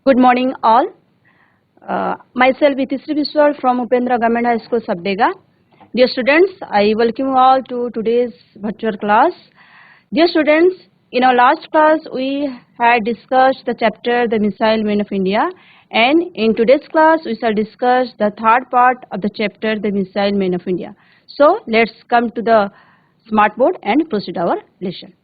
Good morning, all. Myself, Itisri Biswal from Upendra Government High School, Sabdega. Dear students, I welcome you all to today's virtual class. Dear students, in our last class, we had discussed the chapter, The Missile Men of India. And in today's class, we shall discuss the third part of the chapter, The Missile Men of India. So, let's come to the smart board and proceed our lesson.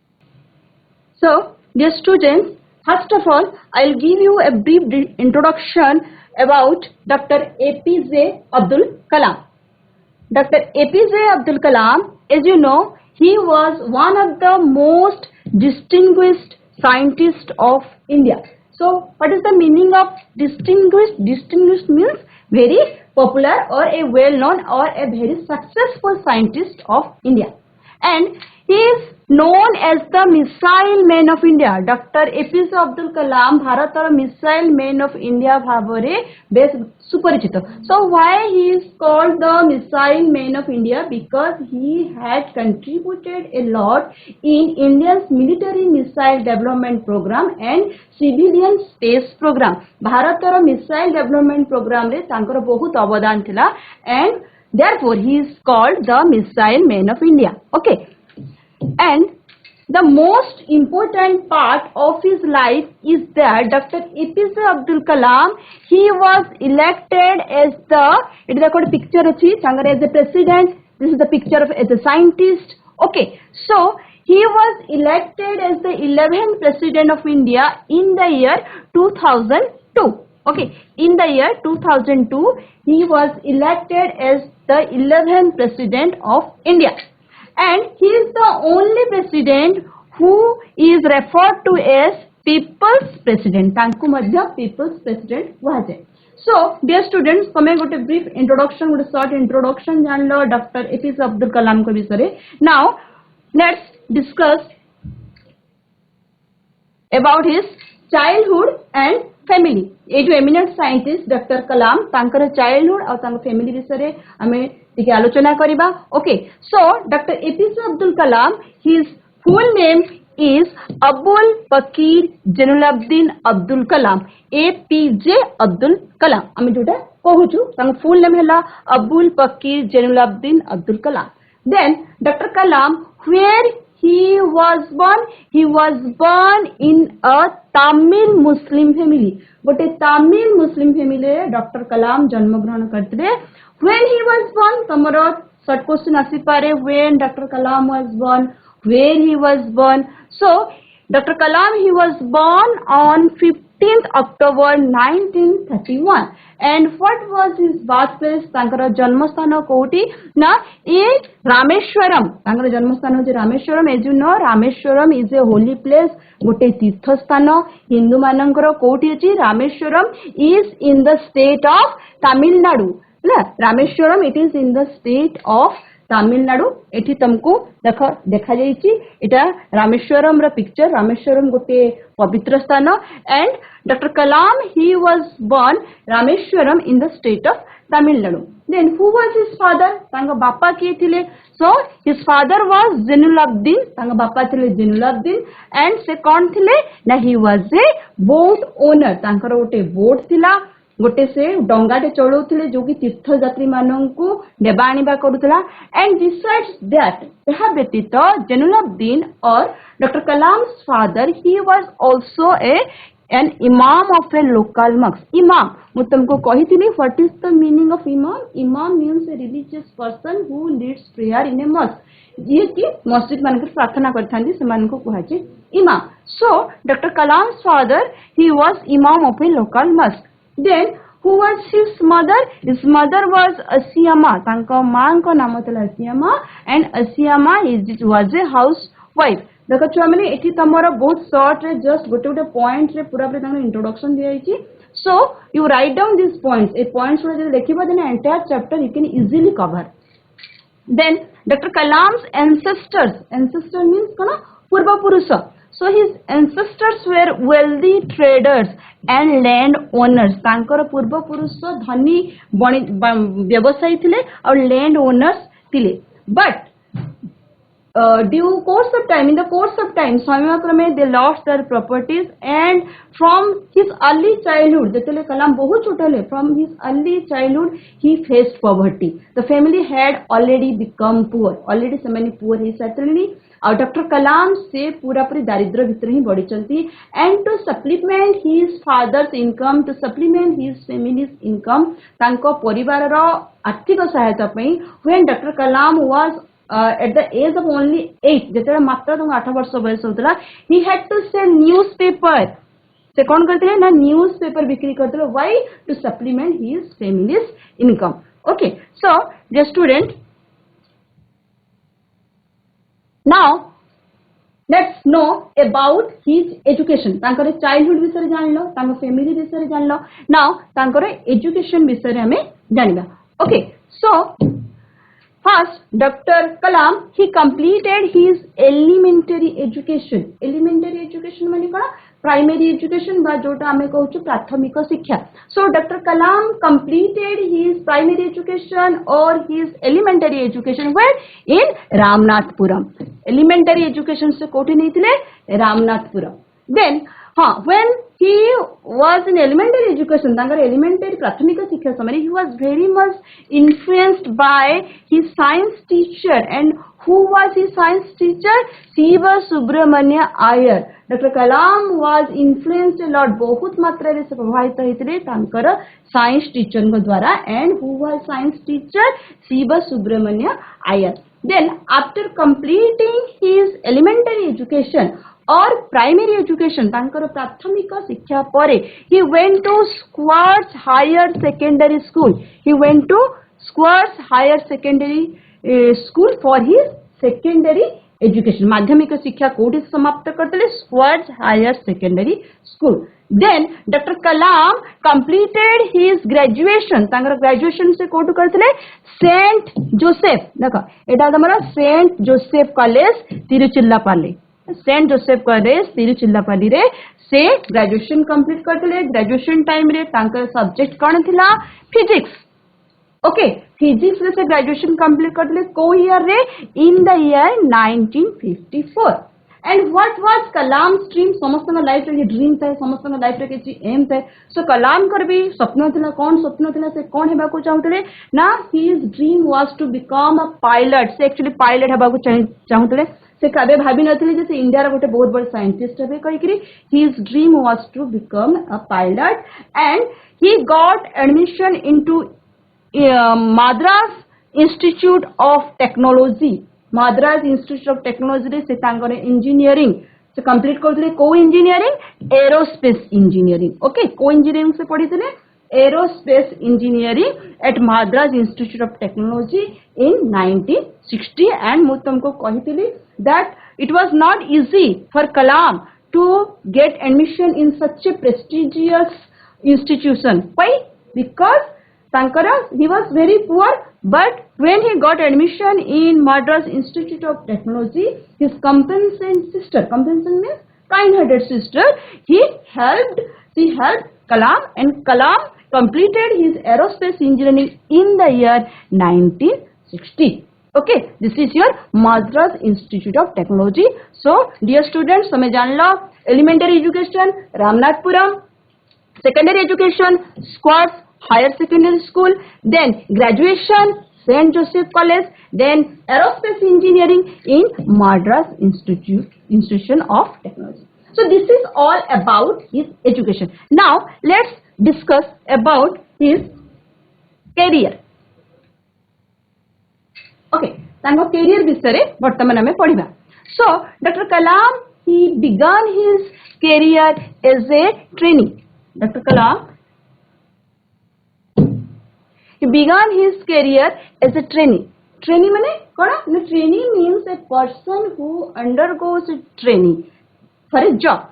So, dear students, first of all, I'll give you a brief introduction about Dr. APJ Abdul Kalam. Dr. APJ Abdul Kalam, as you know, he was one of the most distinguished scientists of India. So, what is the meaning of distinguished? Distinguished means very popular or a well-known or a very successful scientist of India. And he is known as the Missile Man of India. Dr. APJ Abdul Kalam Bharatar Missile Man of India bhavare bes suparichito. So why he is called the Missile Man of India? Because he had contributed a lot in India's military missile development program and civilian space program. Bharatar Missile Development Program re tankar bahut avadan thila and therefore he is called the Missile Man of India. Okay. And the most important part of his life is that Dr. APJ Abdul Kalam, he was elected as the, it is a picture as a president, this is the picture of as a scientist. Okay, so he was elected as the 11th president of India in the year 2002. Okay, in the year 2002, he was elected as the 11th president of India. And he is the only president who is referred to as People's President. Tanku madhya People's President kuhajaye. So, dear students, tame gote brief introduction, gote short introduction janlo Dr. APJ Abdul Kalam ko bisare. Now, let's discuss about his childhood and family. A जो eminent scientist Dr. Kalam, तांकर childhood और तांकर family विषय हमें ठीक आलोचना करिबा. Okay, so Dr. APJ Abdul Kalam, his full name is Abul Pakir Jainuluddin Abdul Kalam. APJ Abdul Kalam. आमे जोटा कहूछु तांकर full name हैला Abul Pakir Jainuluddin Abdul Kalam. Then Dr. Kalam, where he was born in a Tamil Muslim family. गोटे Tamil Muslim family Dr. Kalam जन्म ग्रहण करते. When he was born, तमरो short question आसी पारे. When Dr. Kalam was born, where he was born. So Dr. Kalam, he was born on 15th October 1931. And what was his birthplace? तांकर जन्मस्थान कोठी ना ए रामेश्वरम. तांकर जन्मस्थान होचे Rameswaram. As you know, Rameswaram is a holy place. गोटे तीर्थ स्थान हिंदू मानकर कोठी अछि. Rameswaram is in the state of Tamil Nadu. ना Rameswaram it is in the state of Tamil Nadu. एठी तुमको देखा जाइछि एटा रामेश्वरम रा पिक्चर. रामेश्वरम गोटे पवित्र स्थान. And Dr. Kalam, he was born Rameshwaram in the state of Tamil Nadu. Then who was his father? तांका बापा किए थिले? So his father was Jainuluddin. तांका बापा थिले Jainuluddin. And second थिले ना he was a boat owner. तांकर गोटे boat थिला. गोटे से डंगाटे चलाउथिले जो कि तीर्थ यात्री माननकु नेबा आनिबा करूथला. And besides that, एहा व्यतीत Jainuluddin or Dr. Kalam's father, he was also an imam of a local mosque. Imam, ମୁଁ तुमको कहिथिनी what is the meaning of imam? Imam means a religious person who leads prayer in a mosque. ये कि मस्जिद मानकर प्रार्थना करथांदी से मानको कुहाचे imam. So Dr. Kalam's father, he was imam of a local mosque. Then who was his mother? His mother was Asiyama. तांका मां को नाम थला Asiyama and Asiyama was a housewife. देखो छुआ माने एठी तमरो बहुत शॉर्ट रे जस्ट गोटे गोटे पॉइंट रे पूरा पूरा तांका इंट्रोडक्शन दिया हिची. So you write down these points. ए पॉइंट्स रे जब देखिबा then entire chapter you can easily cover. Then Dr. Kalam's ancestors. Ancestor means कोना पूर्व पुरुष. So his ancestors were wealthy traders and land owners. तांकर पूर्व पुरुष धनी व्यवसायी थिले और land owners थिले. But due course of time, in the course of time, समयाक्रमे they lost their properties, and from his early childhood, जेतेले कलाम बहुत छोटे ले, from his early childhood he faced poverty. The family had already become poor, already semani poor he certainly. और doctor कलाम से पूरा पूरी दारिद्र भितर ही बढ़ी चलती, and to supplement his father's income, to supplement his family's income, तांको परिवार रो आर्थिक सहायता पई, when Dr. Kalam was at the age of only 8, जेतेले मात्र 8 वर्ष बयस होतला, he had to sell newspaper. से कौन करते ना newspaper बिक्री करते, why? To supplement his family's income. Okay, so dear student, now let's know about his education. तांकर childhood विषय जान लो, तांकर family विषय जान लो. Now तांकर education विषय हमें जानिबा. Okay, so first, Dr. Kalam, he completed his elementary education. Elementary education माने कौन? Primary education बा जोटा हमें कहूँ प्राथमिक शिक्षा. So Dr. Kalam completed his primary education or his elementary education where? In Ramnathpuram. Elementary education से कोठी नहीं थिले Ramnathpuram. Then when he was in elementary education, तांकर elementary प्राथमिक शिक्षा समय, he was very much influenced by his science teacher. And who was his science teacher? Siva Subramanya Iyer. Dr. Kalam was influenced a lot, बहुत मात्रा रे से प्रभावित होइतले तांकर science teacher को द्वारा. And who was science teacher? Siva Subramanya Iyer. Then after completing his elementary education और primary education तांकर प्राथमिक शिक्षा परे, he went to Squares Higher Secondary School. He went to Squares Higher Secondary School for his secondary education. माध्यमिक शिक्षा कोठी समाप्त करते Squares Higher Secondary School. Then Dr. Kalam completed his graduation. तांकर graduation से कोठी करते Saint Joseph. देखो एटा हमारा Saint Joseph College Tiruchirappalli. Saint Joseph college Tiruchirappalli रे से ग्रेजुएशन कंप्लीट करते. ग्रेजुएशन टाइम रे तांकर सब्जेक्ट कौन थिला? फिजिक्स. ओके, फिजिक्स रे से ग्रेजुएशन कंप्लीट करते को ईयर रे? इन the year 1954. And what was Kalam dream? समस्त लाइफ रे ड्रीम था, समस्त लाइफ रे किछि एम था. सो कलाम कर भी स्वप्न थिला. कौन स्वप्न थिला? से कौन हेबा को चाहूतले ना? His dream was to become a pilot. से एक्चुअली पायलट हेबा को चाहूतले. से कबे भाभी नथिले जे से इंडिया रे गोटे बहुत बड़ साइंटिस्ट हेबे कहि करी. His dream was to become a pilot and he got admission into Madras Institute of Technology. Madras Institute of Technology रे से तांकर इंजीनियरिंग से कंप्लीट करथिले. को इंजीनियरिंग? Aerospace engineering. ओके, को इंजीनियरिंग से पढिथिले aerospace engineering at Madras Institute of Technology in 1960. And ମୁଁ तुमको कहिथिली that it was not easy for Kalam to get admission in such a prestigious institution. Why? Because Tankara, he was very poor, but when he got admission in Madras Institute of Technology, his compensation sister, compensation means kind-hearted sister, she helped Kalam, and Kalam completed his aerospace engineering in the year 1960. Okay, this is your Madras Institute of Technology. So, dear students, हमें जान लो elementary education Ramnathpuram, secondary education Squares Higher Secondary School, then graduation Saint Joseph College, then aerospace engineering in Madras Institution of Technology. So this is all about his education. Now let's discuss about his career. Okay, तांको career विषय वर्तमान में पढ़िबा. So Dr. Kalam, he began his career as a trainee. Dr. Kalam, he began his career as a trainee. Trainee माने कौन? No, trainee means a person who undergoes training for a job.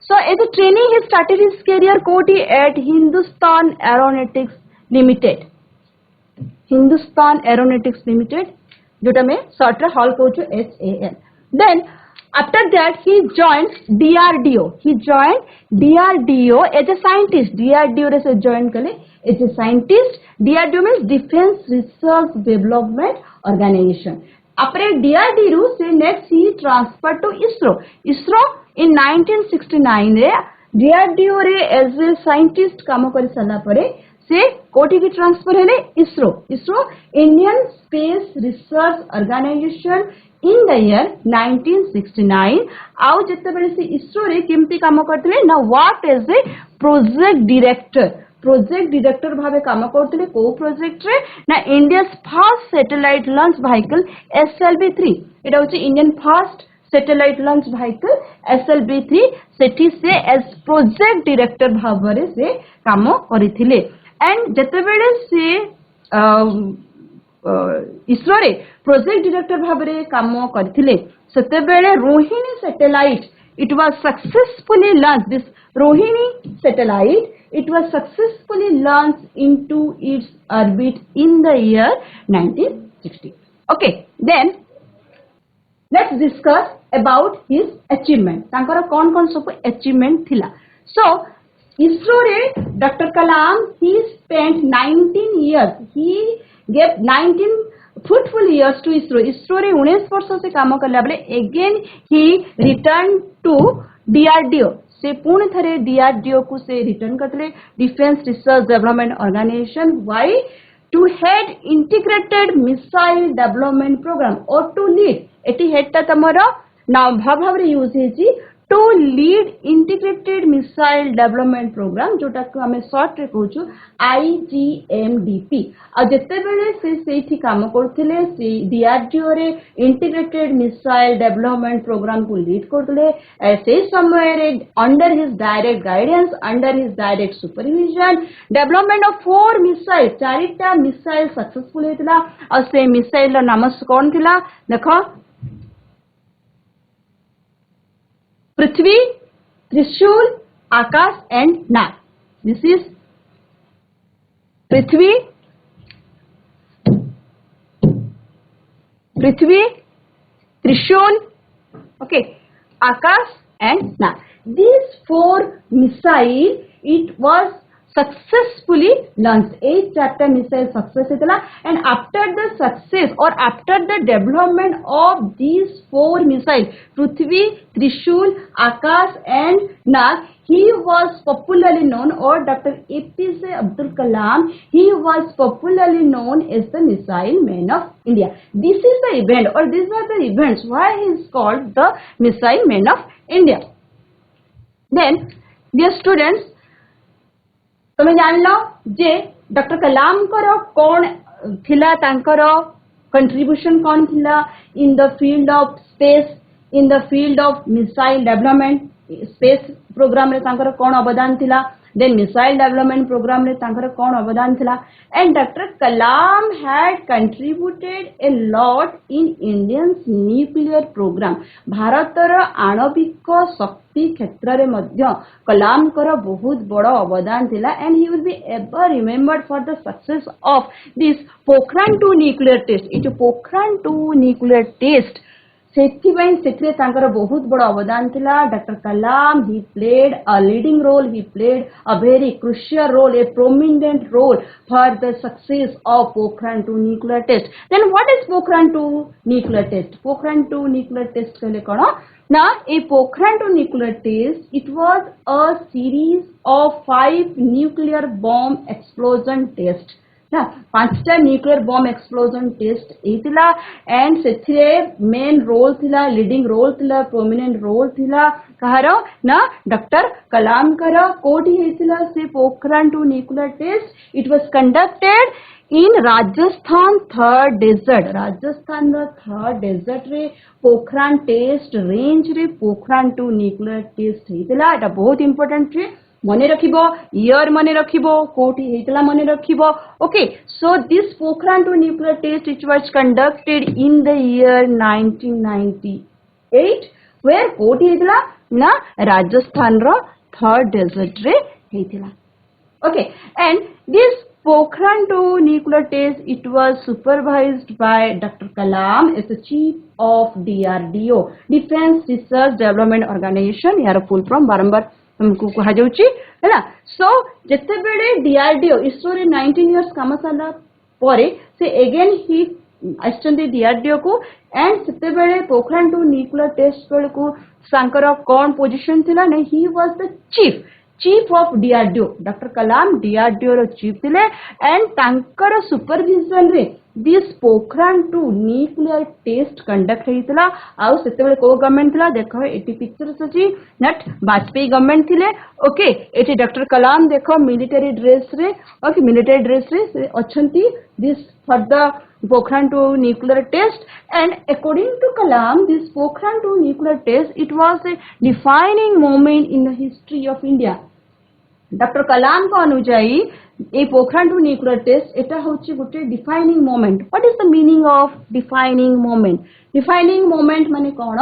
So as a trainee, he started his career कोटी at Hindustan Aeronautics Limited. Hindustan Aeronautics Limited, जोटा में short hall कहूँ HAL. Then after that he joined DRDO. He joined DRDO as a scientist. DRDO रे से join कले as a scientist. DRDO means Defense Research Development Organization. After DRDO से next he transferred to ISRO. ISRO in 1969 रे DRDO रे as a scientist काम कर साला परे से कोठी की ट्रांसफर हेले ISRO Indian Space Research Organization in the year 1969 आउ जत्ते बेले से ISRO रे केमती काम करथिले ना what as a project director भावे काम करथिले को प्रोजेक्ट रे ना India first satellite launch vehicle SLV-3 एटा होची Indian first satellite launch vehicle SLV-3 सेठी से एज प्रोजेक्ट डायरेक्टर भावरे से काम करिथिले एंड जते बेले से ISRO रे प्रोजेक्ट डायरेक्टर भावरे काम करथिले सेते बेले Rohini satellite it was successfully launched. This Rohini satellite, it was successfully launched into its orbit in the year 1960. Okay, then let's discuss about his achievement. तांकर कौन सब achievement थिला. So ISRO रे Dr. Kalam he spent 19 years. He gave 19 fruitful years to ISRO. ISRO रे 19 वर्ष से काम करला बेले again he returned to DRDO. से पूर्ण थरे DRDO को से रिटर्न करले defence research development organisation why to head integrated missile development programme और टू लीड एटी हेड ता तमरो नाम भाव रे यूज हेची to lead integrated missile development programme जोटा को हमें शॉर्ट रे कहूछु IGMDP आ जते बेले से सेठी काम करथिले से DRDO रे इंटीग्रेटेड मिसाइल डेवलपमेंट प्रोग्राम को लीड करथिले ऐसे समय रे under his direct guidance under his direct supervision development of 4 missile चारिटा मिसाइल सक्सेसफुल हेतला और से मिसाइल रा नाम कोन थिला देखो पृथ्वी त्रिशूल आकाश एंड नाग दिस इज पृथ्वी त्रिशूल okay Akash and Nag these 4 missile it was successfully launched 8 चारटा missile success हेतला and after the success or after the development of these 4 missile पृथ्वी त्रिशूल आकाश and Nag he was popularly known or Dr. APJ Abdul Kalam he was popularly known as the missile man of India. This is the event or these are the events why he is called the missile man of India. Then dear students तुम्हें जान लो जे doctor कलाम करो कौन थिला तांकर contribution कौन थिला in the field of space in the field of missile development space programme रे तांकर कौन अवदान थिला then missile development program रे तांकर कौन अवदान थिला and Dr. Kalam had contributed a lot in Indian's nuclear program भारतर आणविक शक्ति क्षेत्र रे मध्य कलाम कर बहुत बड़ अवदान थिला and he will be ever remembered for the success of this Pokhran 2 nuclear test ये जो Pokhran 2 nuclear test सेथिबाई सेथिरे तांकर बहुत बड़ अवदान थिला doctor Kalam he played a leading role he played a very crucial role a prominent role for the success of Pokhran 2 nuclear test then what is Pokhran 2 nuclear test Pokhran 2 nuclear test कहले कोन ना ए Pokhran 2 nuclear test it was a series of 5 nuclear bomb explosion test ना 5टा nuclear bomb explosion test एतिला and सेथिरे main role थिला leading role थिला prominent role थिला कहारो ना डॉक्टर कलाम कर कोठी हेतिला से Pokhran 2 nuclear test it was conducted in Rajasthan third desert रे पोखरान टेस्ट रेंज रे पोखरान 2 न्यूक्लियर टेस्ट हेतिला एटा बहुत इंपोर्टेंट रे मने रखिबो ईयर मने रखिबो कोठी हेतला मने रखिबो okay so this Pokhran 2 nuclear test it was conducted in the year 1998 where कोठी हेतला ना राजस्थान रो थर्ड डेजर्ट रे हेतला okay and this Pokhran 2 nuclear test it was supervised by Dr. Kalam as the chief of DRDO Defense Research Development Organization यार full form बारंबार हमको कहा जाउची हैला सो जते बेले DRDO ISRO रे 19 इयर्स काम साला परे से अगेन ही आछंती डीआरडीओ को एंड सेते बेले पोखरण 2 न्यूक्लियर टेस्ट बेले को सांकर कौन पोजीशन थिला ने he was the chief of DRDO doctor Kalam DRDO रो चीफ थिले एंड तांकर सुपरविजन रे this Pokhran 2 nuclear test conduct हेतिला आउ सेते बेले को गवर्नमेंट थिला देखो एटी पिक्चर्स अछि नट वाजपेयी गवर्नमेंट थिले ओके एटी डॉक्टर कलाम देखो मिलिटरी ड्रेस रे ओके मिलिटरी ड्रेस रे से अछंती this for the Pokhran 2 nuclear test, and according to Kalam this Pokhran 2 nuclear test it was a defining moment in the history of India. Doctor Kalam को अनुजाई ए Pokhran 2 nuclear test एटा होची गोटे defining moment what is the meaning of defining moment माने कोन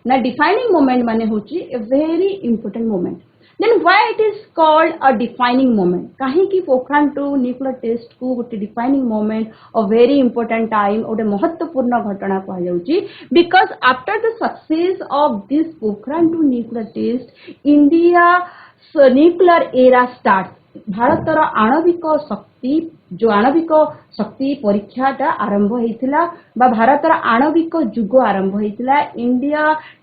ना defining moment माने होची a very important moment then why it is called a defining moment kahi ki pokhran 2 nuclear test ko gote defining moment a very important time ote mahattwapurna ghatana kha jauchi because after the success of this pokhran 2 nuclear test India nuclear era starts भारतर आणविक शक्ति जो आणविक शक्ति परीक्षाटा आरंभ होइथिला बा भारतर आणविक युग आरंभ होइथिला India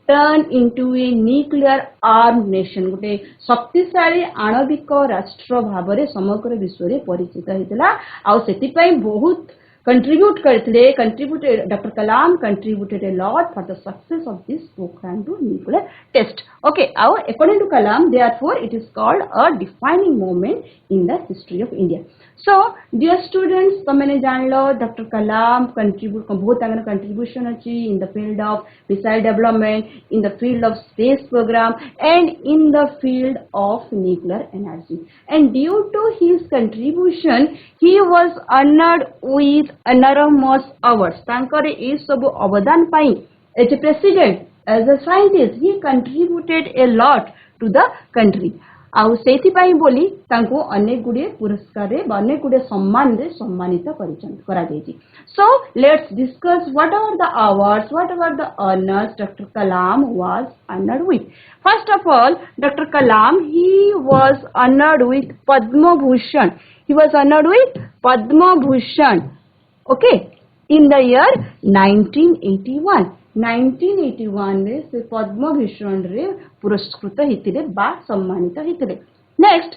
turn into a nuclear arm nation गोटे शक्तिशाली आणविक राष्ट्र भाबरे समग्र विश्व रे परिचित होइथिला आ सेति पई बहुत contributed Dr. Kalam contributed a lot for the success of this Pokhran 2 nuclear test. Okay, according to Kalam, therefore, it is called a defining moment in the history of India. So, dear students, तुमने जान लो Dr. Kalam बहुत अगर contribution अच्छी in the field of missile development, in the field of space program, and in the field of nuclear energy. And due to his contribution, he was honored with enormous awards. तांकर ये सब अवदान पाई as a president, as a scientist, he contributed a lot to the country. आउ सेति पाई बोली तांको अनेक गुडे पुरस्कार रे अनेक गुडे सम्मान रे सम्मानित करा देछि. So let's discuss what are the awards, what are the honors Dr. Kalam was honored with. First of all, Dr. Kalam, he was honored with Padma Bhushan. He was honored with Padma Bhushan. Okay, in the year 1981. 1981 रे से पद्म भूषण रे पुरस्कृत हितिले बा सम्मानित हितिले. Next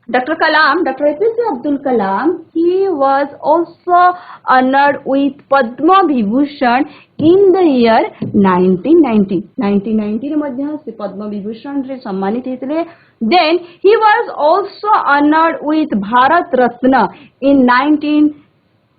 Dr. Kalam, Dr. APJ Abdul Kalam, he was also honored with Padma Vibhushan in the year 1990. 1990 रे मध्ये से पद्म विभूषण रे सम्मानित हितिले. Then he was also honored with Bharat Ratna in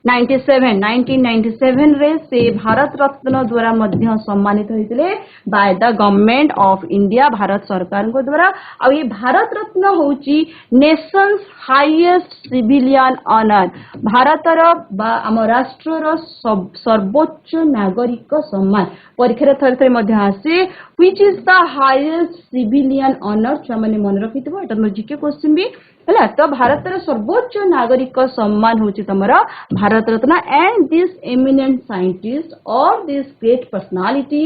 1997 रे से भारत रत्न द्वारा मध्य सम्मानित होइतिले by the government of India Bharat सरकार को द्वारा. आ ये भारत रत्न होची नेशंस हाईएस्ट सिविलियन ऑनर भारतर बा आम राष्ट्रर सर्वोच्च नागरिक सम्मान परीक्षा थरे थरे मध्य आसे which is the highest civilian honour छुआ माने मन रखितबो एटा नो जीके क्वेश्चन भी है तो भारतर सर्वोच्च नागरिक सम्मान होची तमरा Bharat Ratna. And this eminent scientist और this great personality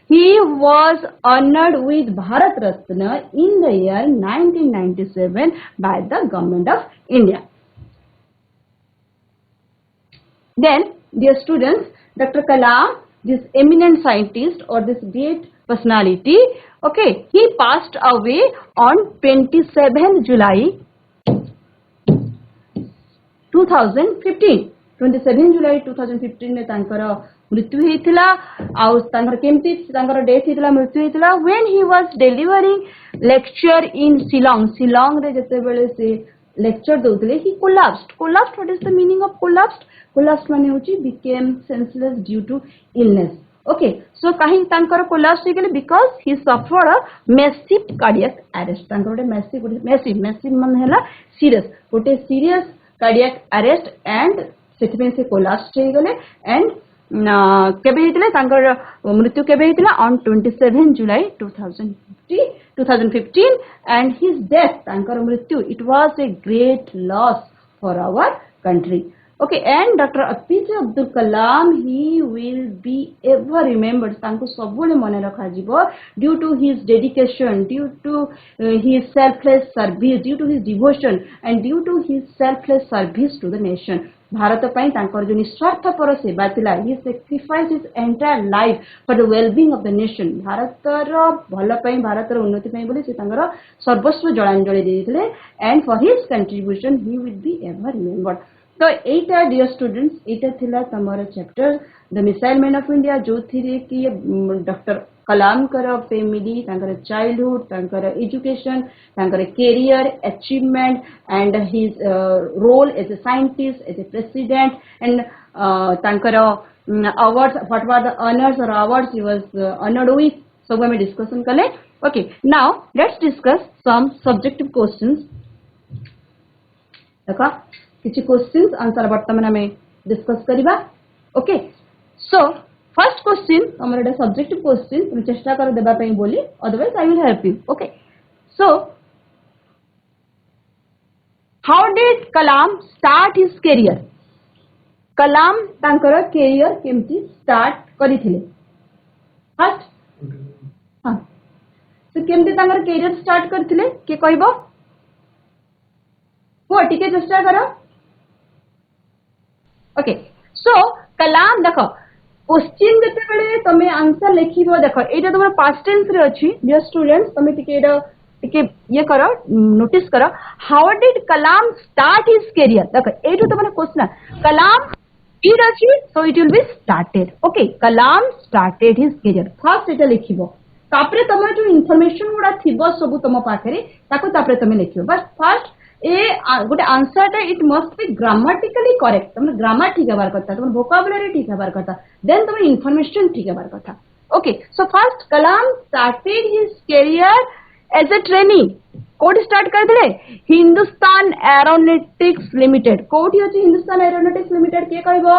he was honored with Bharat Ratna in the year 1997 by the government of India. Then, dear students, Dr. Kalam, this eminent scientist or this great personality, okay, he passed away on 27 July 2015. 27 July 2015 ने तांकर मृत्यु हेतिला आउ तांकर केमती तांकर death हेतिला मृत्यु हेतिला when he was delivering lecture in Shillong रे जते बेले से lecture दउतले he collapsed. What is the meaning of collapsed माने होची became senseless due to illness. Okay, so kahi tankar collapse he because he suffered a massive cardiac arrest. तांकर massive मान हैला serious गोटे serious cardiac arrest and सेथिबे से collapse हे गले. And केबे हेतिले तांकर मृत्यु केबे हेतिला on 27 July 2015 and his death तांकर मृत्यु it was a great loss for our country. Okay, and Dr. APJ Abdul Kalam, he will be ever remembered. तांको सबुले मने रखा जीवो due to his dedication, due to his selfless service, due to his devotion, and due to his selfless service to the nation. Bharat पई तांकर जो निस्वार्थपर सेवा थिला he sacrifice his entire life for the wellbeing of the nation भारतर भल पई भारतर उन्नति पई बोली से तांकर सर्वस्व जलांजलि देथिले and for his contribution he will be ever remembered. तो एटा डियर स्टूडेंट्स एटा थिला तमर chapter the missile man of India जो थिरे कि डॉक्टर कलाम कर फैमिली तांकर चाइल्डहुड तांकर एजुकेशन तांकर career achievement and his role as a scientist as a president and तांकर awards what were the honours or awards he was honoured with सब हमें डिस्कशन कले। Okay now let's discuss some subjective questions. देखो किछि questions answer वर्तमान में discuss करिबा। Okay so first question हमर एटा सब्जेक्टिव क्वेश्चन तुम चेष्टा कर देबा पई बोली otherwise I will help you. Okay so how did Kalam start his career Kalam तांकर करियर केमती स्टार्ट करिथिले फर्स्ट हां तो केमती तांकर करियर स्टार्ट करथिले के कहबो को टिके चेष्टा करो। ओके सो कलाम देखो क्वेश्चन जते बेले तमे आंसर लिखिबो देखो एटा तमर पास्ट टेंस रे अछि डियर स्टूडेंट्स तमे टिके ये करो नोटिस करो how did Kalam start his career देखो एटा तमर क्वेश्चन कलाम डिड अछि so it will be started. Okay Kalam started his career first एटा लिखिबो तापरे तमर जो इंफॉर्मेशन गुडा थिबो सब तम पाखरे ताको तापरे तमे लिखिबो बस फर्स्ट ए गोटे answer it must be grammatically correct तुम ग्रामर ठीक हबार कथा तुम वोकाबुलरी ठीक हबार कथा देन तुम इनफॉरमेशन ठीक हबार कथा। Okay so first Kalam started his career as a trainee code start कर दिले हिंदुस्तान एरोनॉटिक्स लिमिटेड कोठी अछि हिंदुस्तान एरोनॉटिक्स लिमिटेड के कहबो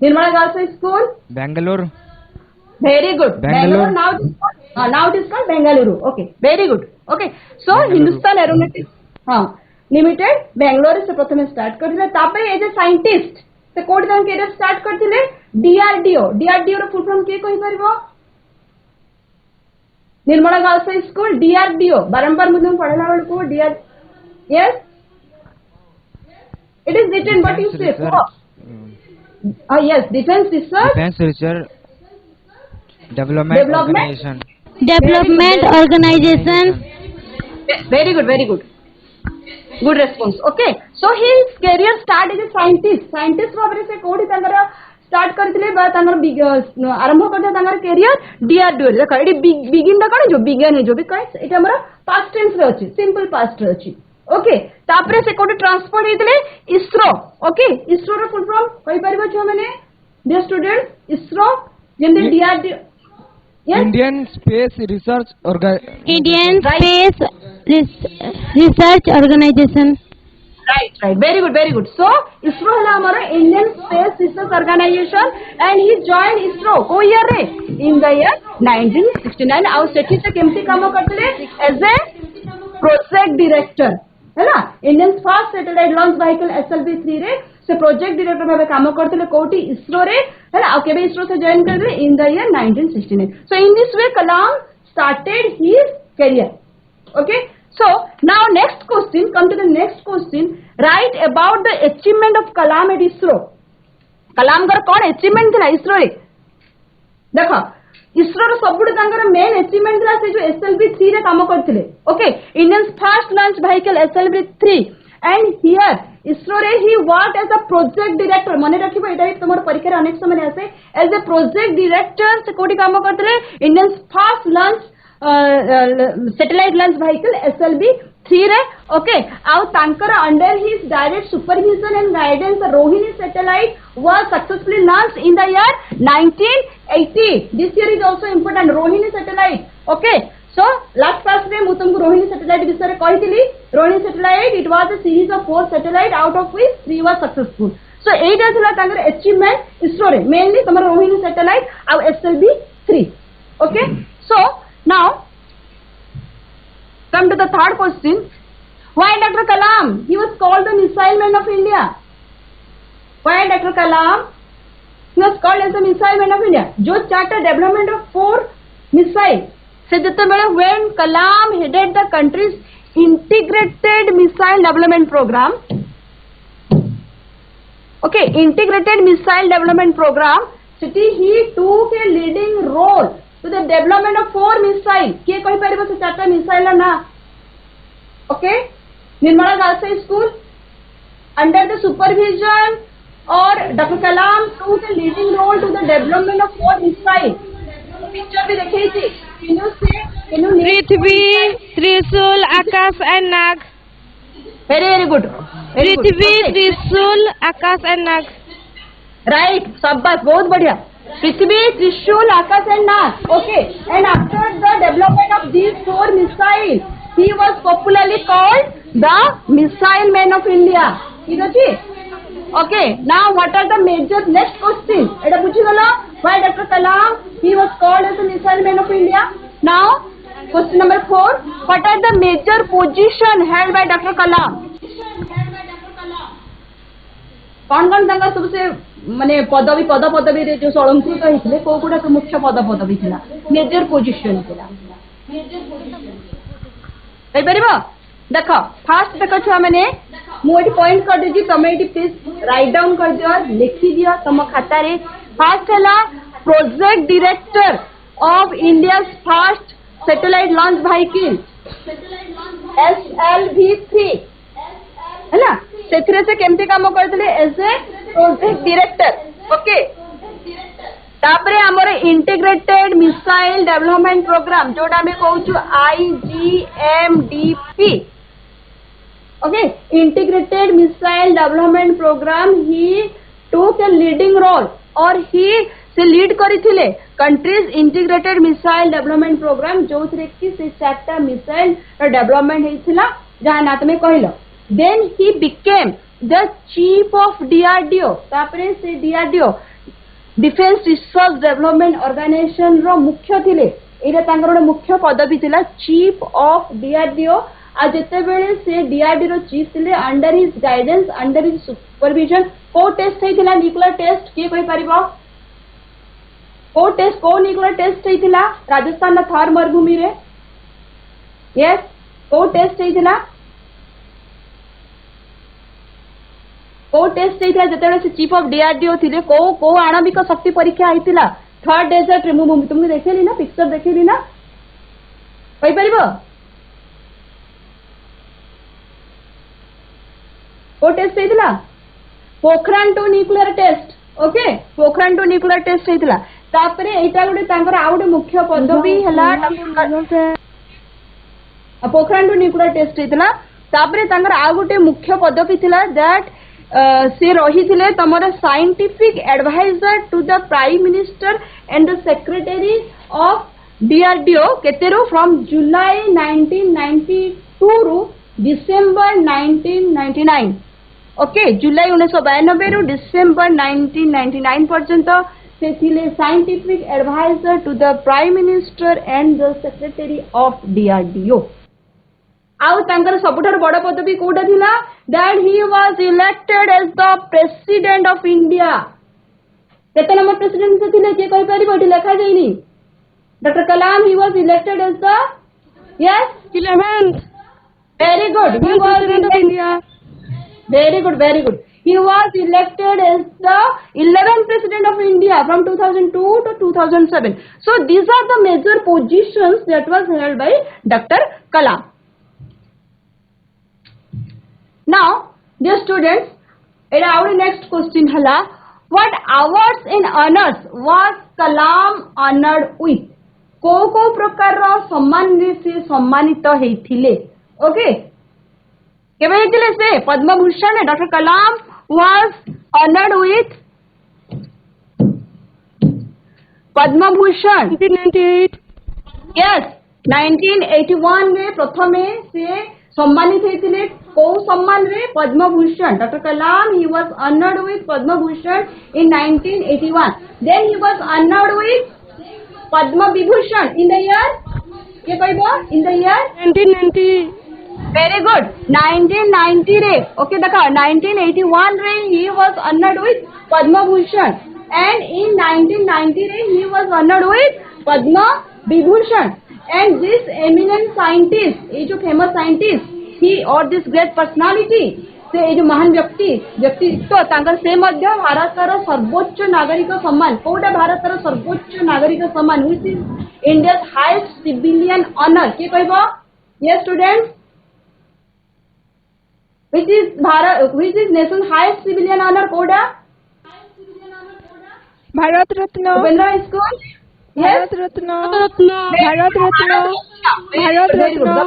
Nirmala girls school Bengaluru. Very good. Bangalore now it is called Bengaluru. Okay, very good. Okay, so Bangalore. Hindustan Aeronautics Limited Bangalore से प्रथमे start करथिले तापे एज ए साइंटिस्ट से कोड दान करियर स्टार्ट करथिले DRDO रो फुल फॉर्म के कहि परबो निर्मला गर्ल्स स्कूल DRDO बारंबार मुझे पढ़ला बेल को DR yes it is written what you say yes defense research development organization very good response। okay so his career start as a scientist भाबरे से कोडी तांगर start करथिले बा तांगर आरंभ करथिले तांगर करियर DRDO देखो एडी बिगिन द कोन जो begin है जो बिकॉज़ एटा हमरा पास्ट टेंस रे अछि सिंपल पास्ट रे अछि। ओके तापरे से कोडी ट्रांसफर हेतिले इसरो। ओके इसरो रो फुल फॉर्म कहि परबो छ माने डियर स्टूडेंट इसरो जेंदे DRDO Indian Space Research Organization right very good so ISRO hela hamara Indian Space Research Organization and he joined ISRO ko year re in the year 1969 आउ सेठी से केमती काम करतले as a project director हैला Indian first satellite launch vehicle SLV-3 रे से project director भाबे काम करतले कोठी इसरो रे हैला आ केबे इसरो से जॉइन करले in the year 1969 so in this way Kalam started his career. Okay so now next question come to the next question right about the achievement of Kalam at ISRO Kalam कर कोन अचीवमेंट थिला इसरो रे देखो इसरो रो सबुड तांकर मेन अचीवमेंट थिला से जो SLV-3 रे काम करथिले। Okay Indian first launch vehicle SLV-3 and here ISRO रे he work as a project director माने रखिबो एटा तमर परीक्षा रे अनेक समय आसे एज अ प्रोजेक्ट डायरेक्टर से कोठी काम करथिले Indian first launch satellite launch vehicle SLV-3 रे। ओके आउ तांकर under his direct supervision and guidance Rohini satellite was successfully launched in the year 1980 this year is also important rohini satellite। okay so last class में मु तुमको Rohini satellite विषय रे कहितली Rohini satellite it was a series of 4 satellite out of which 3 were successful so एटा थिला तांगर achievement ISRO रे mainly तमर Rohini satellite uh SLV-3। okay so now come to the third question why Dr. Kalam he was called the missile man of India why Dr. Kalam he was called as the missile man of India जो charted development of 4 missiles से जते बेले when Kalam headed the country's integrated missile development program Okay, integrated missile development program. City he took a leading role to the development of 4 missile. किए कही परिबो से 4टा missile ना? Okay, Nirmala Girls High School under the supervision or Dr. Kalam took a leading role to the development of 4 missile. Picture भी देखी थी. Can you say? Can you name? Prithvi, Trishul, Akash and Nag. Very good. Very good. Prithvi, Okay. Trishul, Akash and Nag. Right, शाबाश, बहुत बढ़िया. पृथ्वी, त्रिशूल, आकाश and Nag. Okay, and after the development of these 4 missiles, he was popularly called the Missile Man of India. ठीक ଅଛି? Okay, now what are the major next question? Etah बुझिगला? Why Dr. Kalam he was called as the Missile Man of India? Now, question number 4. What are the major position held by Dr. Kalam? कौन कौन तांका सबसे माने पदवी पदवी रे जो अलंकृत होइथिले को गुडा के मुख्य पदवी थिला मेजर पोजीशन थिला कहि परिबो देखो फर्स्ट देखो छुआ माने मु एटी पॉइंट कर देजी तमे एटी प्लीज राइट डाउन कर दियो लिखि दियो तम खाता रे फर्स्ट हला project director of India first satellite launch vehicle SLV-3 है ना सेथिरे से केमती काम करथिले as a project director okay तापरे हमर इंटीग्रेटेड मिसाइल डेवलपमेंट प्रोग्राम जोटा हमें कहूछु IGMDP okay integrated missile development programme he took a leading role और ही से लीड करिथिले countries integrated missile development programme जो थरे कि से 4टा मिसाइल डेवलपमेंट हेथिला जहां ना तमे कहिलो then he became the chief of DRDO तापरे से DRDO defence research development organisation रो मुख्य थिले एटा तांकर रो मुख्य पदवी थिला चीफ ऑफ DRDO आ जते बेले से DRDO रो चीफ थिले under his guidance under his supervision को टेस्ट हेथिला न्यूक्लियर टेस्ट के कहि परिबो को न्यूक्लियर टेस्ट हेथिला राजस्थान ना थार मरुभूमि रे यस को टेस्ट हेथिला को टेस्ट हेतिला जतेबेले से चीफ ऑफ DRDO थिले को आणविक शक्ति परीक्षा हेतिला थर्ड डेजर्ट रे मु तुमके देखेली ना पिक्चर देखेली ना कहि परिबो को टेस्ट हेतिला Pokhran 2 nuclear test okay Pokhran 2 nuclear test हेतिला तापरे एटा गुडे तांकर आ गुडे मुख्य पदवी हला पोखरान 2 न्यूक्लियर टेस्ट हेतिला तापरे तांकर आ गुडे मुख्य पदवी थिला दैट से रही थिले तमरा scientific adviser to the prime minister and the secretary of DRDO केतेरो फ्रॉम जुलाई 1992 रु डिसेंबर 1999 ओके जुलाई 1992 रु डिसेंबर 1999 पर्यंत से थिले scientific adviser to the prime minister and the secretary of DRDO आउ तांकर सबुठार बड़ पदवी कोटा थिला that he was elected as the president of India केते नंबर प्रेसिडेंट से थिले के कहि परिबो एठी लिखा जाइनी doctor Kalam he was elected as the yes 11th very good he was President of India. very good he was elected as the 11th president of India from 2002 to 2007 so these are the major positions that was held by Dr. Kalam. Now, dear students, our next question hala, what awards and honors was Kalam honored with? को प्रकार रो सम्मान से सम्मानित हेथिले okay केबे हेथिले से Padma Bhushan doctor Kalam was honored with Padma Bhushan 1998 yes 1981 में प्रथमे से सम्मानित हेथिले को सम्मान रे Padma Bhushan doctor Kalam he was honored with Padma Bhushan in 1981 then he was honored with Padma Vibhushan in the year के कहबो in the year 1990 very good 1990 रे okay देखा 1981 रे he was honored with Padma Bhushan and in 1990 रे he was honored with Padma Vibhushan and this eminent scientist ये जो famous scientist he or this great personality से ये जो महान व्यक्तित्व तांकर से मध्य भारतर सर्वोच्च नागरिक सम्मान कोटा भारतर सर्वोच्च नागरिक सम्मान which is India's highest civilian honour के कहबो ये students which is nation's highest civilian honor कोटा Bharat Ratna. Upendra school yes Bharat Ratna. Bharat Ratna. Bharat very good Ratna.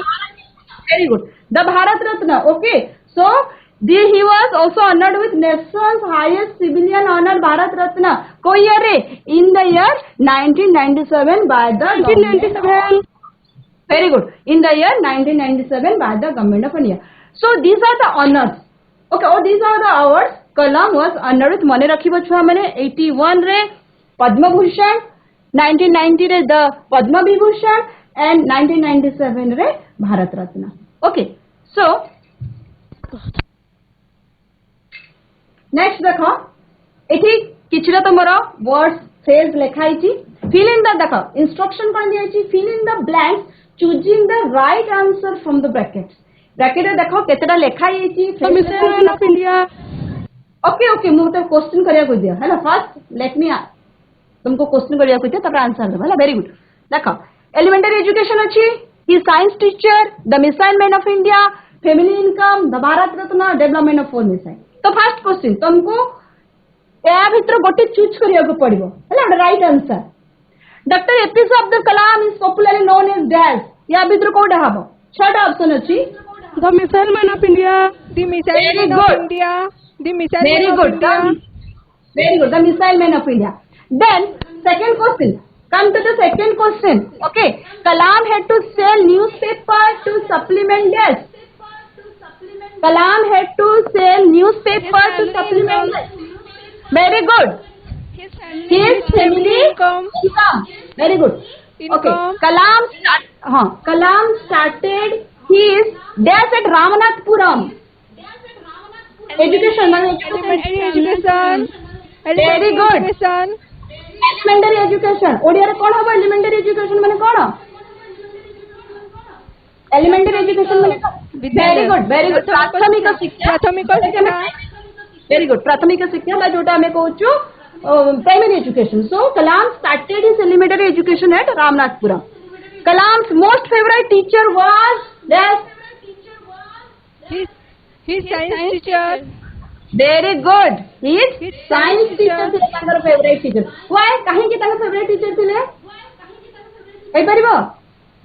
very good the Bharat Ratna okay so he was also honored with nation's highest civilian honor Bharat Ratna ko year re in the year 1997 by the 1997. very good in the year 1997 by the government of India so these are the honors okay or these are the awards Kalam was honored with mane rakhibo chua mane 81 re Padma Bhushan 1990 re the Padma Vibhushan and 1997 re Bharat Ratna okay so next देखो एठी किछरा तमरो words phrase लिखाई छी fill in the देखो instruction कोन दिया छी fill in the blanks choosing the right answer from the brackets bracket रे देखो केतेटा लिखाई छी Missile of India. Okay okay मु तो क्वेश्चन करिया को दिया हैला फर्स्ट लेट मी तुमको क्वेश्चन करिया को दिया तब आंसर दे हैला वेरी गुड देखो एलिमेंटरी एजुकेशन अछि he science teacher the missile man of India family income the Bharat Ratna development of four missile तो फर्स्ट क्वेश्चन तुमको या भीतर गोटे चूज करिया को पड़िबो हैला right answer doctor APJ Abdul Kalam is popularly known as dash या भीतर कोडा हबो छटा ऑप्शन अछि The Missile Man of India. The Missile Very Man good. of India. The Missile Very Man good. of India. Very good. The missile man of India. Then second question. Come to the second question. Okay. Kalam had to sell newspaper to supplement this. Kalam had to sell newspaper to supplement this. Very good. His family income. Very good. Okay. Income. Kalam started his dash at Ramanathapuram. Education. Elementary education. Very good. Education. Elementary education. Odia रे कोन हबो elementary education माने कोन elementary education माने very good प्राथमिक शिक्षा very good प्राथमिक शिक्षा बा जोटा हमें कहूछु primary education so Kalam started his elementary education at Ramanathapuram Kalam's most favorite teacher was His science teacher. very good his science teacher थे तांकर favorite teacher why काहे कि तांकर favorite teacher थिले कहि परिबो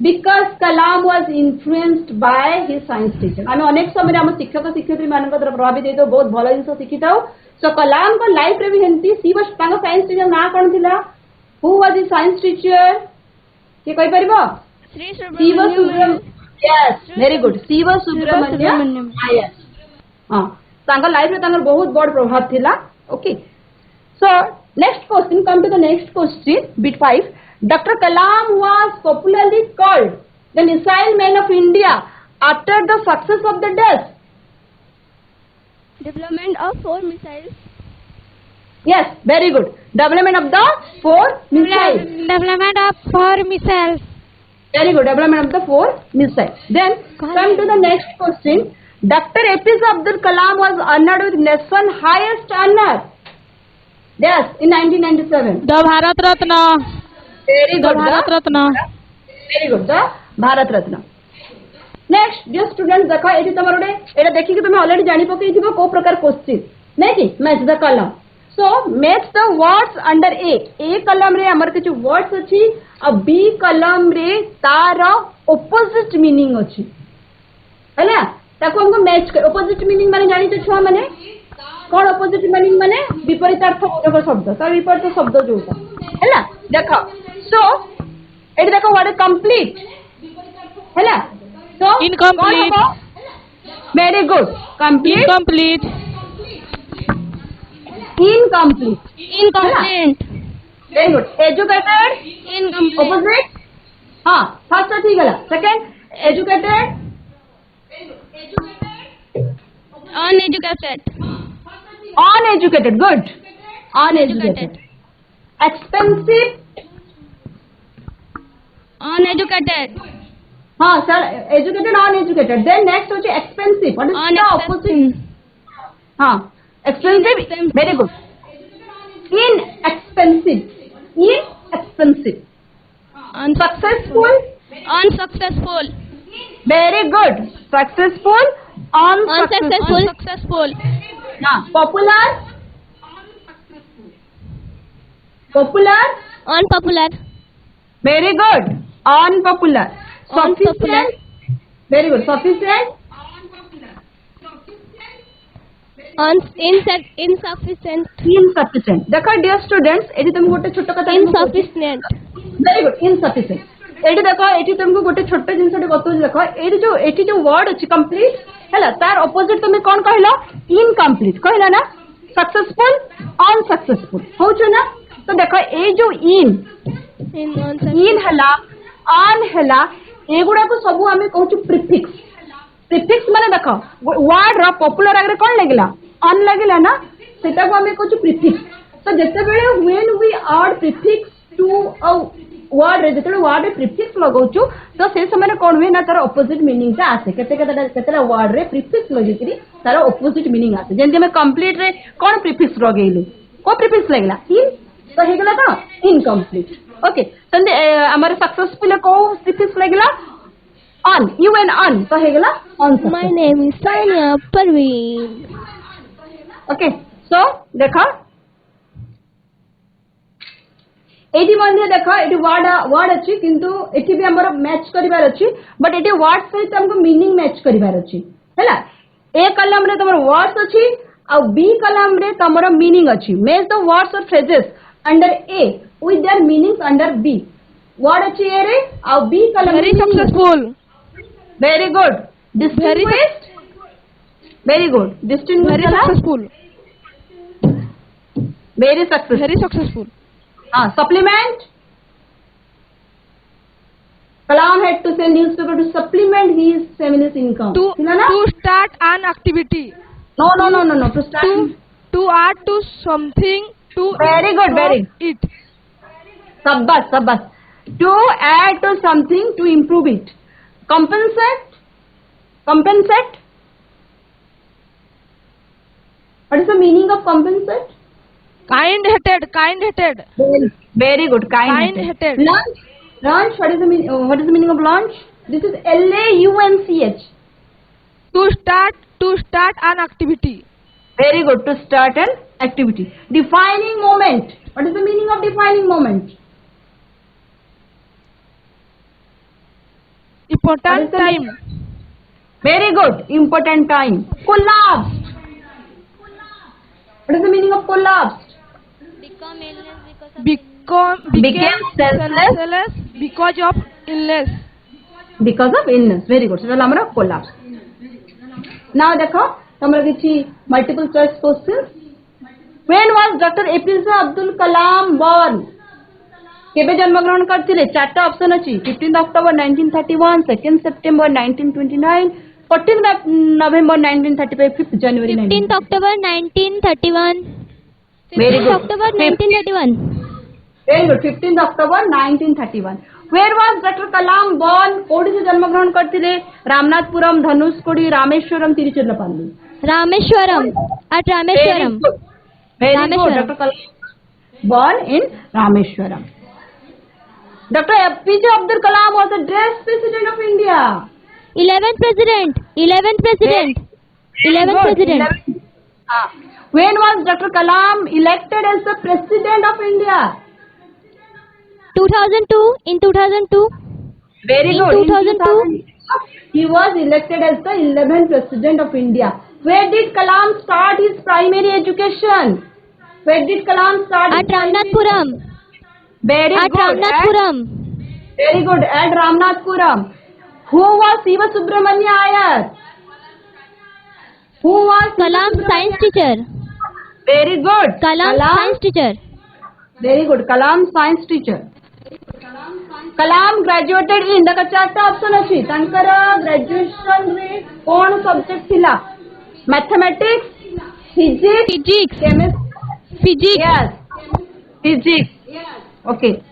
because Kalam was influenced by his science teacher आमे अनेक समय हम शिक्षक शिक्षयित्री मानक द्वारा प्रभावित हेतो बहुत भलो जिंस शिखिताओ so Kalam को लाइफ रे भी हेंती सी बस तांकर science teacher ना कोन थिला who was his science teacher के कहि परिबो Siva Subramaniam yes very good Siva Subramaniam yes हां तांकर लाइफ रे तांकर बहुत बड़ प्रभाव थिला okay so next question come to the next question bit 5 doctor Kalam was popularly called the missile man of India after the success of the death Development of 4 missiles. yes very good development of the 4 missiles Development of 4 missiles. very good development of the 4 missiles then come to the next question Dr. APJ Abdul Kalam was honored with nation's highest honor yes in 1997 The Bharat Ratna. very good Bharat Ratna. very good the Bharat Ratna next dear students देखो एठी तमर ओडे एटा देखि कि तुमे already जानि पकई थिबो को प्रकार क्वेश्चन नै कि match the column so match the words under a column रे हमर किछु वर्ड्स अछि आ बी कलम रे तार ऑपोजिट मीनिंग अछि हैला ताको हमको मैच कर ऑपोजिट मीनिंग माने जानि छ छुआ माने कोन ऑपोजिट मीनिंग माने विपरीतार्थ बोधक शब्द तार विपरीत शब्द जोटा हैला देखो सो एठी देखो वर्ड कंप्लीट हैला so Incomplete. very good complete Incomplete. incomplete Incomplete. very good educated Incomplete. opposite हाँ first तो ठीक है second educated Uneducated. uneducated good uneducated expensive Uneducated. हाँ sir educated uneducated then next होची expensive what is the opposite हाँ expensive very good inexpensive successful unsuccessful very good successful unsuccessful unsuccessful हाँ popular unpopular very good unpopular Unpopular. sufficient very good sufficient insufficient insufficient देखो dear students eighty तुम गोटे छोट कथा insufficient very good insufficient eighty देखो eighty तुमको गोटे छोट जिनसटी बतौछि देखो एटी जो वर्ड अछि कंप्लीट हैला तार ऑपोजिट तुम कोन कहलो इनकम्प्लीट कहला ना सक्सेसफुल अनसक्सेसफुल होछ ना तो देखो ए जो इन हैला अन हैला एगुडा को सब आमे कहूछु प्रीफिक्स माने देखो वर्ड रो पॉपुलर आगे कोन लागला अन लागला ना सेटा को आमे कहूछु प्रीफिक्स तो जते बेले when we add prefix to a word रे जते वर्ड रे प्रीफिक्स लगाउछु तो से समय कोन हुए ना तार ऑपोजिट मीनिंग ता आसे केते वर्ड रे प्रीफिक्स लगिकरी तार ऑपोजिट मीनिंग आसे जेंति हम कंप्लीट रे कोन प्रीफिक्स लगेलु को प्रीफिक्स लागला इन तो हेगला तो इनकम्प्लीट ओके तंदे हमर सक्सेसफुल को प्रीफिक्स लागला on on तो हेगला on my name is Sanya Parveen okay so देखो एटी मध्ये देखो एटी वर्ड अछि किंतु एटी भी हमर मैच करिवार अछि बट एटी वर्ड सहित हमको मीनिंग मैच करिवार अछि हैला ए कॉलम रे तमर वर्ड्स अछि आ बी कॉलम रे तमर मीनिंग अछि मैच द वर्ड्स और phrases under A with their meanings under B word अछि ए रे आ B column very successful very good distinguished very good distinguished very successful supplement Kalam had to sell newspaper to supplement his family's income to start an activity no to start to add to something to very good very it sabbas to add to something to improve it compensate what is the meaning of compensate kind hearted very good kind hearted lunch what is the meaning of lunch this is LAUNCH to start an activity very good to start an activity defining moment what is the meaning of defining moment important time very good important time collapsed what is the meaning of collapsed became senseless because of illness very good so amara collapse now dekho tamara kichi multiple choice questions when was Dr. APJ Abdul Kalam born केबे जन्म ग्रहण करथिले चारटा option अछि 15 October 1931 2 September 1929 14 November 1935 5 January 15th October 1931 very good October 1931 very good 15th October 1931 where was Dr. Kalam born कोडी से जन्म ग्रहण करथिले Ramanathapuram Dhanushkodi Rameswaram Tiruchirappalli Rameshwaram at Rameshwaram very good Dr. Kalam born in Rameshwaram Dr. APJ Abdul Kalam was the 10th President of India. 11th President. When was Dr. Kalam elected as the President of India? 2002. In 2002. Very in good. 2002. He was elected as the 11th President of India. Where did Kalam start his primary education? Where did Kalam start? At Ramnathpuram. Very at good. Ramnathpuram. Very good. At Ramnathpuram. Who was Siva Subramanya Iyer? Who was Kalam science teacher. Very good. Kalam science teacher. Very good. Kalam science teacher. Kalam graduated in the चारटा option अछि तांकर graduation रे कोन subject थिला mathematics physics chemistry yes physics okay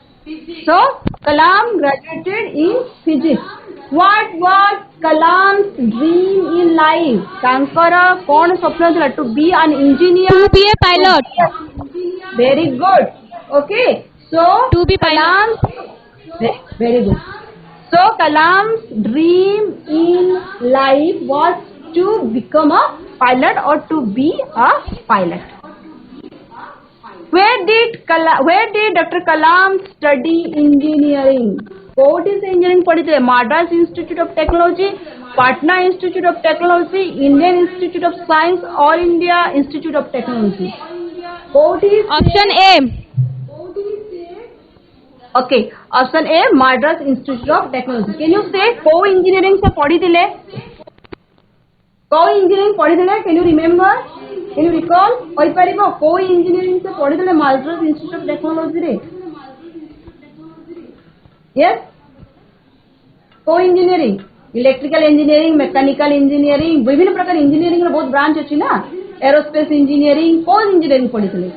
so Kalam graduated in physics What was Kalam's dream in life? तांकर कौन स्वप्न थिला? To be an engineer. To be a pilot. Very good. Okay. So To be pilot. Very good. So Kalam's dream in life was to become a pilot or to be a pilot. Where did Dr. Kalam study engineering? What is engineering? पढ़ी Madras Institute of Technology, Patna Institute of Technology, Indian Institute of Science, All India Institute of Technology. What is Option A. Okay, option A, Madras Institute of Technology. Can you say co-engineering से पढ़ी थिले? Co-engineering पढ़ी थिले? Can you remember? Can you recall? कही परिबो co-engineering से पढ़ी थिले Madras Institute of Technology रे? Yes? Co-engineering, electrical engineering, mechanical engineering, विभिन्न प्रकार engineering रे बहुत branch अछि ना? Aerospace engineering, co-engineering पढ़ी थिले?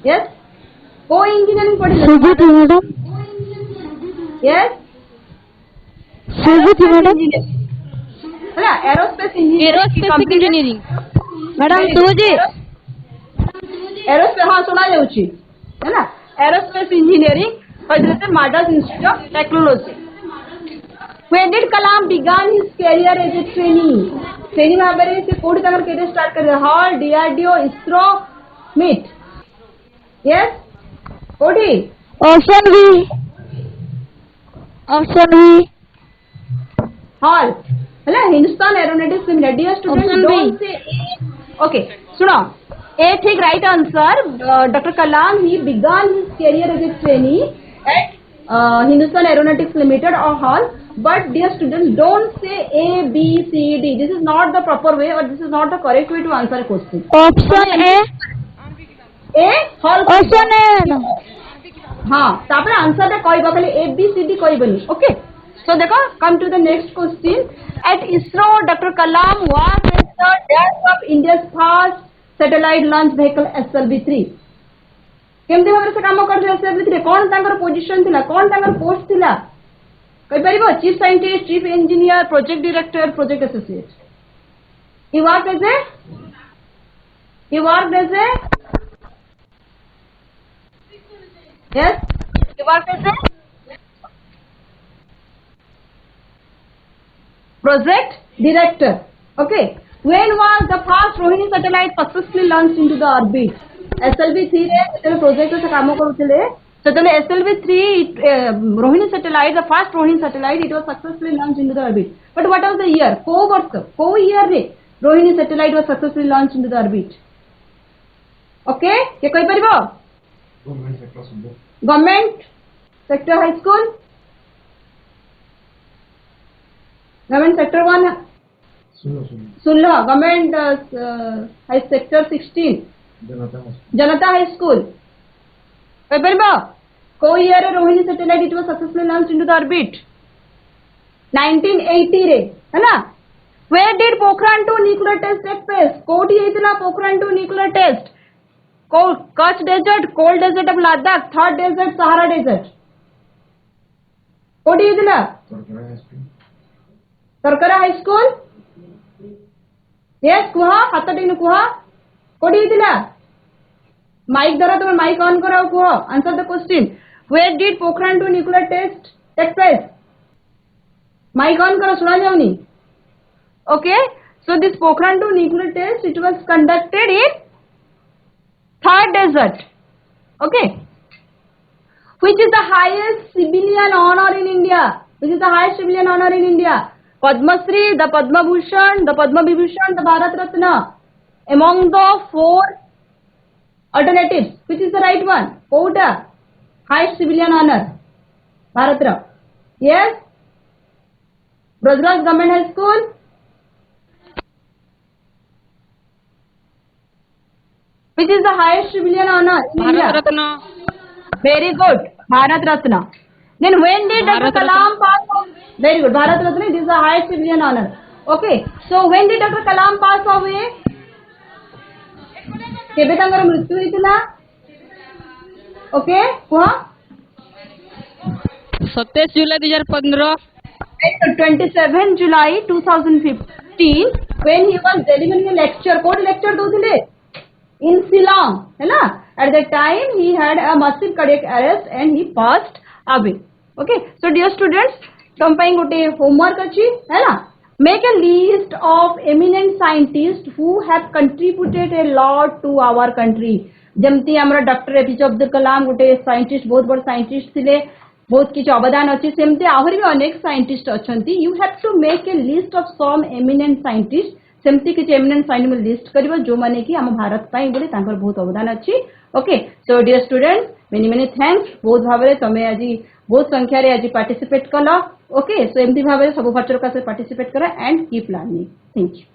Yes? Co-engineering पढ़ी थिले? Suzuki madam. Yes? Suzuki madam. है ना? Aerospace engineering. Aerospace engineering. Madam Suzuki. Aerospace हाँ सुना जाउची है ना? Aerospace engineering पढ़ी Madras Institute of Technology. When did Kalam began his career as a trainee? Trainee भाବରେ से कोड तक कैरियर स्टार्ट कर दिया hall DRDO ISRO MIT. Yes? कोडी? Option B. Option B. Hall है ना? Hindustan aeronautics limited. Dear students, Option B. don't say A. Okay, सुनो. A ठीक right answer. Dr. Kalam he began his career as a trainee at Hindustan Aeronautics Limited or Hall. But dear students, don't say A, B, C, D. This is not the proper way or this is not the correct way to answer a question. Option A. A Hall. Option A. हाँ तापर answer टा कहबो खाली A B C D कहबनी. Okay, so देखो come to the next question. At ISRO Dr. Kalam was at the desk of India's first satellite launch vehicle SLV-3. केमती भाବରେ से काम करथि SLV-3 कोन तांकर पोजीशन थिला कोन तांकर पोस्ट थिला कहि परिबो chief scientist chief engineer project director project associate. He worked as a yes, he worked as a project director. Okay, when was the first Rohini satellite successfully launched into the orbit? SLV-3 रे सेतले project से काम करूथिले सेतले SLV-3 Rohini satellite, the first Rohini satellite, it was successfully launched into the orbit. But what was the year? को वर्ष को year रे Rohini satellite was successfully launched into the orbit. Okay, के कहि परिबो? Government sector high school, government sector 1 सुनलो government high sector 16 जनता high school. कहि परिबो को year रे Rohini satellite it was successfully launched into the orbit? 1980 रे है ना? Where did Pokhran 2 nuclear test take place? कोठी हेतिला Pokhran 2 nuclear test? Kutch desert, cold desert of Ladakh, third desert, Sahara desert. कोठी हेतिला? Tarkara high school? Yes, कुहा हाथ टेकनु कुहा कोठी हेतिला? Mic द्वारा तुम माइक ऑन कराओ कुहा. Answer the question. Where did Pokhran 2 nuclear test take place? Mike on करो सुना जाओनी. Okay, so this Pokhran 2 nuclear test it was conducted in third desert. Okay, which is the highest civilian honor in India? Which is the highest civilian honor in India? Padma Shri, the Padma Bhushan, the Padma Vibhushan, the Bharat Ratna. Among the four alternatives, which is the right one? Kota, highest civilian honor, Bharat Ratna. Yes, Brajraj Government High School. Which is the highest civilian honor in India? Bharat Ratna. Very good, Bharat Ratna. Then when did Dr. Kalam pass away? Very good, Bharat Ratna. This is the highest civilian honor. Okay, so when did Dr. Kalam pass away? केबे तांकर मृत्यु होइतिला? Okay, कुहा 27 July 2015 27 July 2015 when he was delivering a lecture. Code lecture दौथिले in Shillong, है ना? At that time he had a massive cardiac arrest and he passed away. Okay, so dear students, तुम ପାଇଁ ଗୋଟେ homework ଅଛି, है ना? Make a list of eminent scientists who have contributed a lot to our country. जमती हमरा doctor APJ Abdul कलाम गोटे scientist बहुत बड़ साइंटिस्ट थिले बहुत किसी अवदान अच्छी सेमती आहरी भी अनेक साइंटिस्ट अछंती you have to make a list of some eminent scientist सेमती किसी एमिनेंट साइंटिस्ट लिस्ट करिवो जो माने कि हम भारत पई बोले तांकर बहुत अवदान अच्छी okay so dear students many many thanks बहुत भाबरे तमे आज बहुत संख्या रे आज पार्टिसिपेट कलो ओके सो एमती भाबरे सब बच्चों का से पार्टिसिपेट करा and keep learning thank you